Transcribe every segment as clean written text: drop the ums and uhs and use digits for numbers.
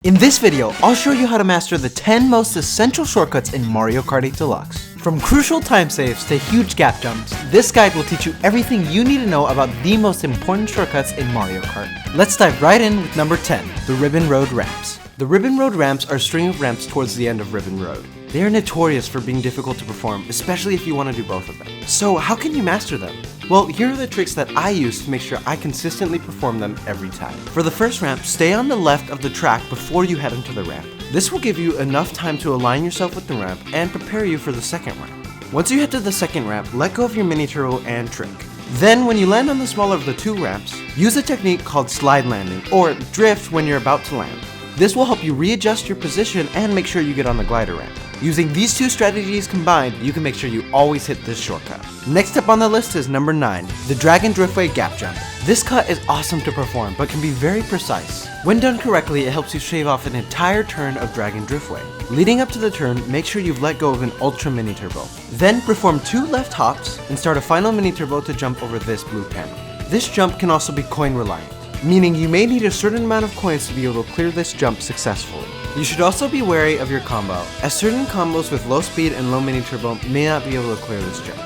In this video, I'll show you how to master the 10 most essential shortcuts in Mario Kart 8 Deluxe. From crucial time saves to huge gap jumps, this guide will teach you everything you need to know about the most important shortcuts in Mario Kart. Let's dive right in with number 10, the Ribbon Road Ramps. The Ribbon Road Ramps are a string of ramps towards the end of Ribbon Road. They are notorious for being difficult to perform, especially if you want to do both of them. So how can you master them? Well, here are the tricks that I use to make sure I consistently perform them every time. For the first ramp, stay on the left of the track before you head into the ramp. This will give you enough time to align yourself with the ramp and prepare you for the second ramp. Once you head to the second ramp, let go of your mini turbo and trick. Then, when you land on the smaller of the two ramps, use a technique called slide landing, or drift when you're about to land. This will help you readjust your position and make sure you get on the glider ramp. Using these two strategies combined, you can make sure you always hit this shortcut. Next up on the list is number 9, the Dragon Driftway Gap Jump. This cut is awesome to perform, but can be very precise. When done correctly, it helps you shave off an entire turn of Dragon Driftway. Leading up to the turn, make sure you've let go of an Ultra Mini Turbo. Then perform 2 left hops and start a final Mini Turbo to jump over this blue panel. This jump can also be coin reliant, meaning you may need a certain amount of coins to be able to clear this jump successfully. You should also be wary of your combo, as certain combos with low speed and low mini turbo may not be able to clear this jump.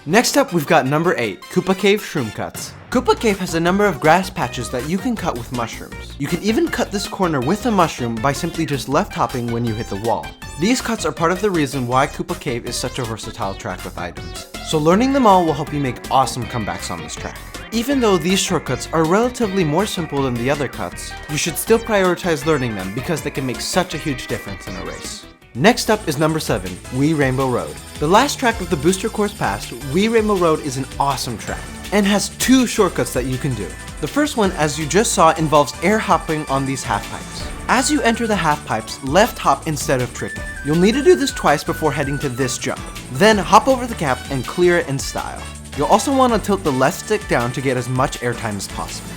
Next up, we've got number 8, Koopa Cave Shroom Cuts. Koopa Cave has a number of grass patches that you can cut with mushrooms. You can even cut this corner with a mushroom by simply just left hopping when you hit the wall. These cuts are part of the reason why Koopa Cave is such a versatile track with items. So learning them all will help you make awesome comebacks on this track. Even though these shortcuts are relatively more simple than the other cuts, you should still prioritize learning them because they can make such a huge difference in a race. Next up is number 7, Wii Rainbow Road. The last track of the booster course pass, Wii Rainbow Road is an awesome track and has 2 shortcuts that you can do. The first one, as you just saw, involves air hopping on these half pipes. As you enter the half pipes, left hop instead of tricking. You'll need to do this twice before heading to this jump. Then hop over the gap and clear it in style. You'll also want to tilt the left stick down to get as much airtime as possible.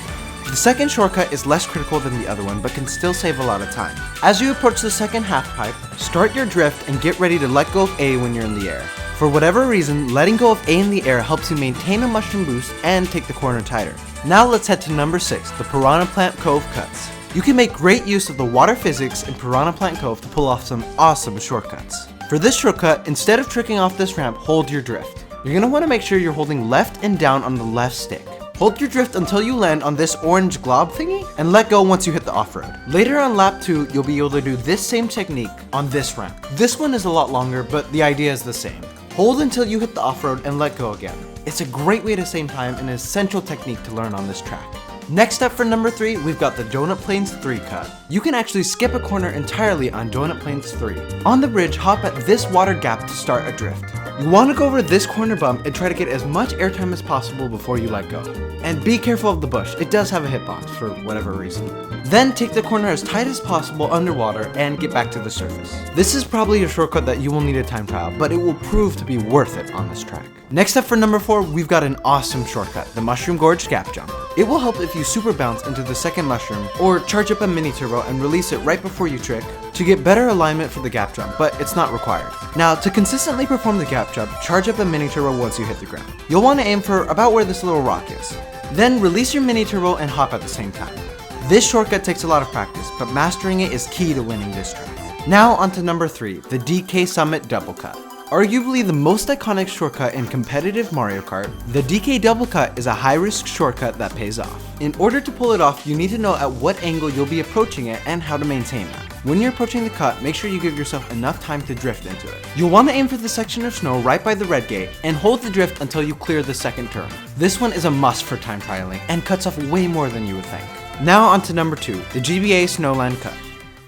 The second shortcut is less critical than the other one, but can still save a lot of time. As you approach the second half pipe, start your drift and get ready to let go of A when you're in the air. For whatever reason, letting go of A in the air helps you maintain a mushroom boost and take the corner tighter. Now let's head to number 6, the Piranha Plant Cove Cuts. You can make great use of the water physics in Piranha Plant Cove to pull off some awesome shortcuts. For this shortcut, instead of tricking off this ramp, hold your drift. You're going to want to make sure you're holding left and down on the left stick. Hold your drift until you land on this orange glob thingy and let go once you hit the off-road. Later on lap 2, you'll be able to do this same technique on this ramp. This one is a lot longer, but the idea is the same. Hold until you hit the off-road and let go again. It's a great way to save time and an essential technique to learn on this track. Next up for number 3, we've got the Donut Plains 3 cut. You can actually skip a corner entirely on Donut Plains 3. On the bridge, hop at this water gap to start a drift. You want to go over this corner bump and try to get as much airtime as possible before you let go. And be careful of the bush, it does have a hitbox for whatever reason. Then take the corner as tight as possible underwater and get back to the surface. This is probably a shortcut that you will need a time trial, but it will prove to be worth it on this track. Next up for number 4, we've got an awesome shortcut, the Mushroom Gorge Gap Jump. It will help if you super bounce into the second mushroom or charge up a mini turbo and release it right before you trick to get better alignment for the gap jump, but it's not required. Now, to consistently perform the gap jump, charge up a mini turbo once you hit the ground. You'll want to aim for about where this little rock is. Then release your mini turbo and hop at the same time. This shortcut takes a lot of practice, but mastering it is key to winning this track. Now onto number 3, the DK Summit Double Cut. Arguably the most iconic shortcut in competitive Mario Kart, the DK Double Cut is a high-risk shortcut that pays off. In order to pull it off, you need to know at what angle you'll be approaching it and how to maintain that. When you're approaching the cut, make sure you give yourself enough time to drift into it. You'll want to aim for the section of snow right by the red gate and hold the drift until you clear the second turn. This one is a must for time trialing and cuts off way more than you would think. Now onto number 2, the GBA Snow Land cut.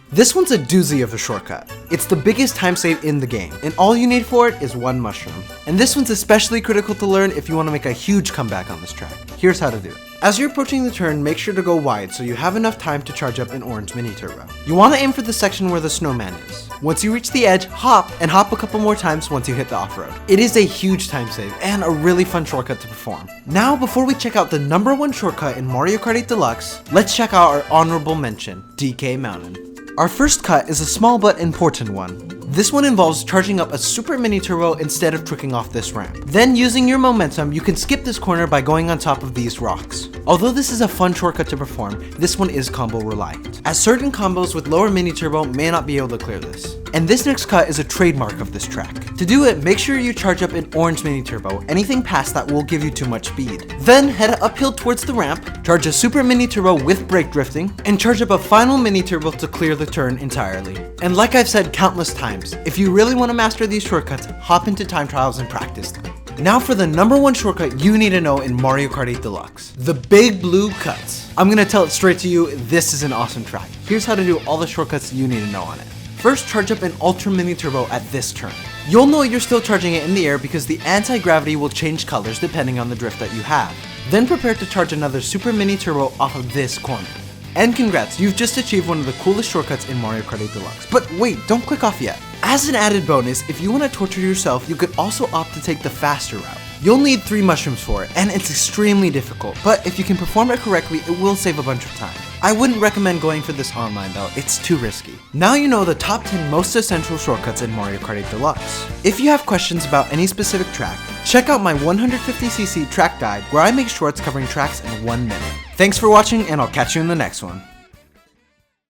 This one's a doozy of a shortcut. It's the biggest time save in the game, and all you need for it is 1 mushroom. And this one's especially critical to learn if you want to make a huge comeback on this track. Here's how to do it. As you're approaching the turn, make sure to go wide so you have enough time to charge up an orange mini turbo. You want to aim for the section where the snowman is. Once you reach the edge, hop, and hop a couple more times once you hit the off-road. It is a huge time save and a really fun shortcut to perform. Now, before we check out the number 1 shortcut in Mario Kart 8 Deluxe, let's check out our honorable mention, DK Mountain. Our first cut is a small but important one. This one involves charging up a super mini turbo instead of tricking off this ramp. Then using your momentum, you can skip this corner by going on top of these rocks. Although this is a fun shortcut to perform, this one is combo reliant, as certain combos with lower mini turbo may not be able to clear this. And this next cut is a trademark of this track. To do it, make sure you charge up an orange mini turbo. Anything past that will give you too much speed. Then head uphill towards the ramp, charge a super mini turbo with brake drifting, and charge up a final mini turbo to clear the turn entirely. And like I've said countless times, if you really want to master these shortcuts, hop into time trials and practice them. Now for the #1 shortcut you need to know in Mario Kart 8 Deluxe, the Big Blue Cuts. I'm gonna tell it straight to you, this is an awesome track. Here's how to do all the shortcuts you need to know on it. First, charge up an Ultra Mini Turbo at this turn. You'll know you're still charging it in the air because the anti-gravity will change colors depending on the drift that you have. Then prepare to charge another Super Mini Turbo off of this corner. And congrats, you've just achieved one of the coolest shortcuts in Mario Kart 8 Deluxe. But wait, don't click off yet. As an added bonus, if you want to torture yourself, you could also opt to take the faster route. You'll need 3 mushrooms for it, and it's extremely difficult, but if you can perform it correctly, it will save a bunch of time. I wouldn't recommend going for this online though, it's too risky. Now you know the top 10 most essential shortcuts in Mario Kart 8 Deluxe. If you have questions about any specific track, check out my 150cc track guide where I make shorts covering tracks in 1 minute. Thanks for watching, and I'll catch you in the next one.